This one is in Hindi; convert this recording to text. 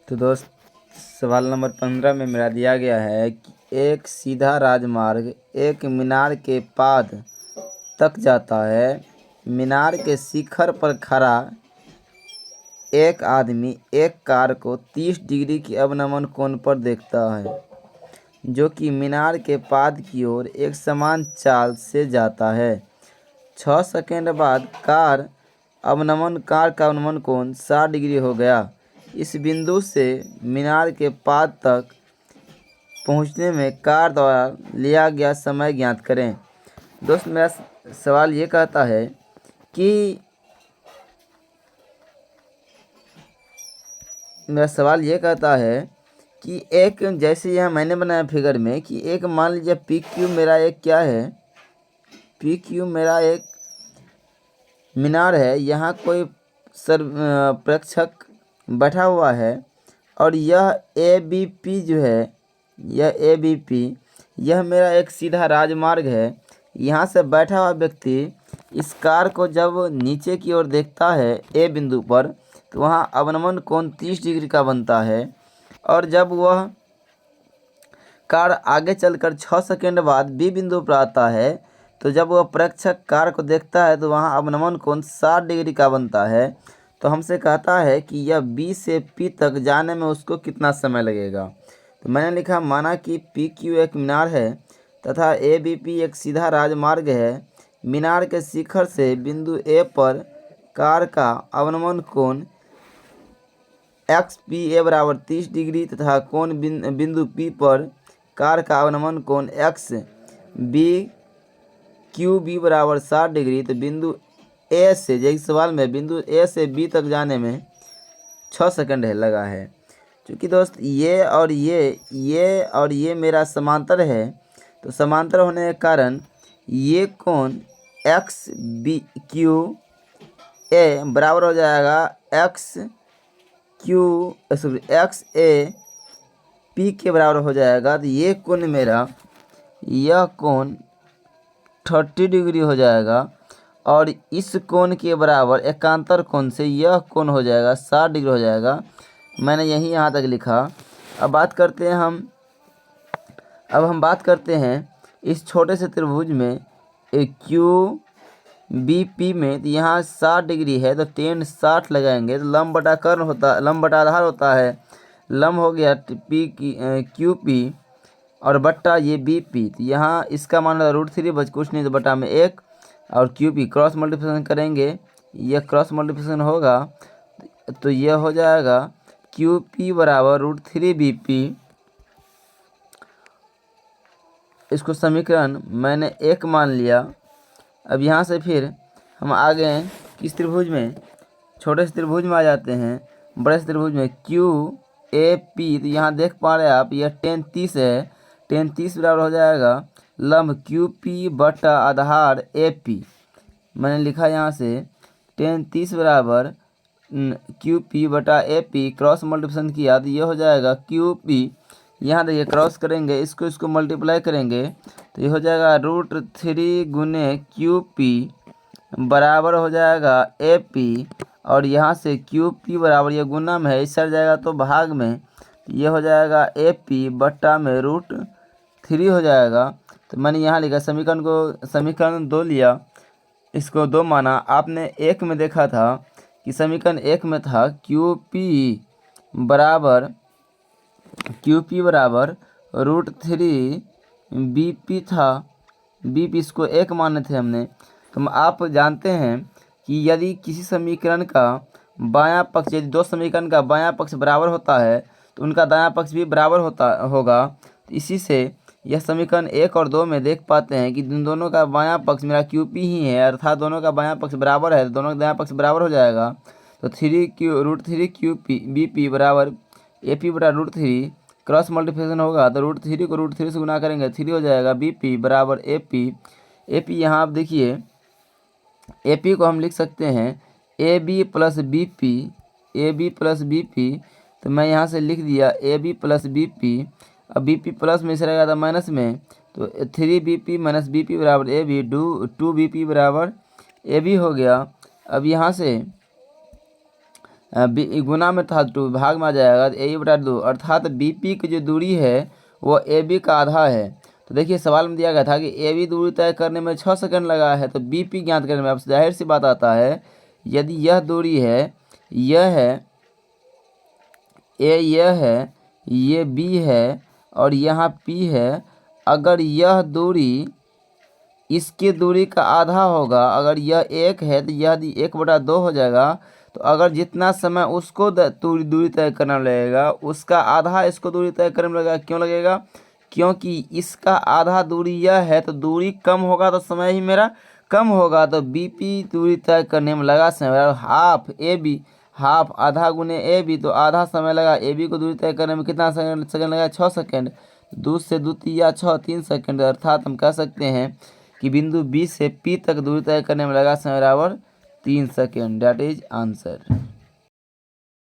तो दोस्त सवाल नंबर 15 में मेरा दिया गया है कि एक सीधा राजमार्ग एक मीनार के पाद तक जाता है। मीनार के शिखर पर खड़ा एक आदमी एक कार को 30 डिग्री की अवनमन कोण पर देखता है, जो कि मीनार के पाद की ओर एक समान चाल से जाता है। 6 सेकंड बाद कार का अवनमन कोण 60 डिग्री हो गया। इस बिंदु से मीनार के पाद तक पहुंचने में कार द्वारा लिया गया समय ज्ञात करें। दोस्त मेरा सवाल ये कहता है कि एक जैसे यहाँ मैंने बनाया फिगर में कि एक मान लीजिए पी क्यू मेरा एक क्या है, पी क्यू मेरा एक मीनार है। यहाँ कोई प्रेक्षक बैठा हुआ है और यह ए बी पी जो है, यह मेरा एक सीधा राजमार्ग है। यहाँ से बैठा हुआ व्यक्ति इस कार को जब नीचे की ओर देखता है ए बिंदु पर, तो वहाँ अवनमन कोण 30 डिग्री का बनता है। और जब वह कार आगे चलकर 6 सेकंड बाद बी बिंदु पर आता है, तो जब वह प्रेक्षक कार को देखता है तो वहाँ अवनमन कोण 60 डिग्री का बनता है। तो हमसे कहता है कि यह बी से पी तक जाने में उसको कितना समय लगेगा। तो मैंने लिखा, माना कि पी क्यू एक मीनार है तथा ए बी पी एक सीधा राजमार्ग है। मीनार के शिखर से बिंदु ए पर कार का अवनमन कोण एक्स पी ए बराबर 30 डिग्री तथा कोण बिंदु पी पर कार का अवनमन कोण एक्स बी क्यू बी बराबर 60 डिग्री। तो बिंदु ए से, जैसे सवाल में बिंदु ए से बी तक जाने में 6 सेकंड लगा है। क्योंकि दोस्त ये और ये मेरा समांतर है, तो समांतर होने के कारण ये कोण एक्स बी क्यू ए बराबर हो जाएगा एक्स ए पी के बराबर हो जाएगा। तो ये कोण मेरा, यह कोण 30 डिग्री हो जाएगा और इस कोण के बराबर एकांतर कोण से यह कोण हो जाएगा 60 डिग्री हो जाएगा। मैंने यही यहाँ तक लिखा। अब हम बात करते हैं इस छोटे से त्रिभुज में क्यू बी पी में। तो यहाँ 60 डिग्री है तो टेन 60 लगाएंगे तो लंब बटा आधार होता है। लंब हो गया पी की क्यू पी और बट्टा ये बी पी। तो यहाँ इसका मान √3 बच कुछ नहीं तो बटा में 1 और क्यू पी क्रॉस मल्टीप्लिकेशन करेंगे, यह क्रॉस मल्टीप्लिकेशन होगा तो यह हो जाएगा क्यू पी बराबर √3 बी पी। इसको समीकरण मैंने 1 मान लिया। अब यहाँ से फिर हम आ गए किस त्रिभुज में, छोटे से त्रिभुज में आ जाते हैं बड़े से त्रिभुज में क्यू ए पी। तो यहाँ देख पा रहे हैं आप, यह tan 30 है। tan 30 बराबर हो जाएगा लंब क्यू पी बटा आधार ए पी। मैंने लिखा यहाँ से tan 30 बराबर क्यू पी बटा ए पी, क्रॉस मल्टीप्लिकेशन किया तो ये हो जाएगा क्यू पी। यहाँ देखिए क्रॉस करेंगे, इसको मल्टीप्लाई करेंगे तो ये हो जाएगा √3 गुने क्यू पी बराबर हो जाएगा ए पी। और यहाँ से क्यू पी बराबर, ये गुना में है, इस साइड जाएगा तो भाग में, ये हो जाएगा ए पी बट्टा में √3 हो जाएगा। तो मैंने यहाँ लिखा समीकरण 2 लिया, इसको 2 माना। आपने 1 में देखा था कि समीकरण 1 में था क्यू पी बराबर √3 बी पी था। बी पी इसको 1 माने थे हमने। तो आप जानते हैं कि यदि किसी समीकरण का बायां पक्ष, यदि 2 समीकरण का बायां पक्ष बराबर होता है तो उनका दायां पक्ष भी बराबर होगा। तो इसी से यह समीकरण 1 और 2 में देख पाते हैं कि दोनों का बायां पक्ष मेरा क्यू पी ही है, अर्थात दोनों का बायां पक्ष बराबर है तो दोनों का दायां पक्ष बराबर हो जाएगा। तो √3 क्यू पी बी पी बराबर ए पी बटा √3, क्रॉस मल्टीप्लिकेशन होगा तो √3 को √3 से गुना करेंगे, 3 हो जाएगा बी पी बराबर ए पी। यहाँ आप देखिए ए पी को हम लिख सकते हैं A B plus B P. तो मैं यहाँ से लिख दिया A B plus B P. अब बी पी प्लस में से रहेगा था माइनस में, तो 3 B P minus B P बराबर ए बी, 2 बी पी बराबर ए बी हो गया। अब यहाँ से गुना में था 2 भाग में आ जाएगा तो a/2, अर्थात BP की जो दूरी है वो AB का आधा है। तो देखिए सवाल में दिया गया था कि AB दूरी तय करने में 6 सेकंड लगा है, तो BP ज्ञात करने में अब जाहिर सी बात आता है, यदि यह दूरी है, यह है A, यह है, ये B है और यहाँ P है, अगर यह दूरी इसकी दूरी का आधा होगा, अगर यह 1 है तो यह 1/2 हो जाएगा। तो अगर जितना समय उसको दूरी तय करना लगेगा, उसका आधा इसको दूरी तय करने में लगेगा। क्यों लगेगा? क्योंकि इसका आधा दूरी यह है, तो दूरी कम होगा तो समय ही मेरा कम होगा। तो BP दूरी तय करने में लगा समय हाफ AB, हाफ आधा गुने AB, तो आधा समय लगा। AB को दूरी तय करने में कितना सेकंड लगा? 6 सेकंड। 2 से 2 तिया 6, 3 सेकंड। अर्थात हम कह सकते हैं कि बिंदु B से P तक दूरी तय करने में लगा समय बराबर 3 सेकंड। That is answer.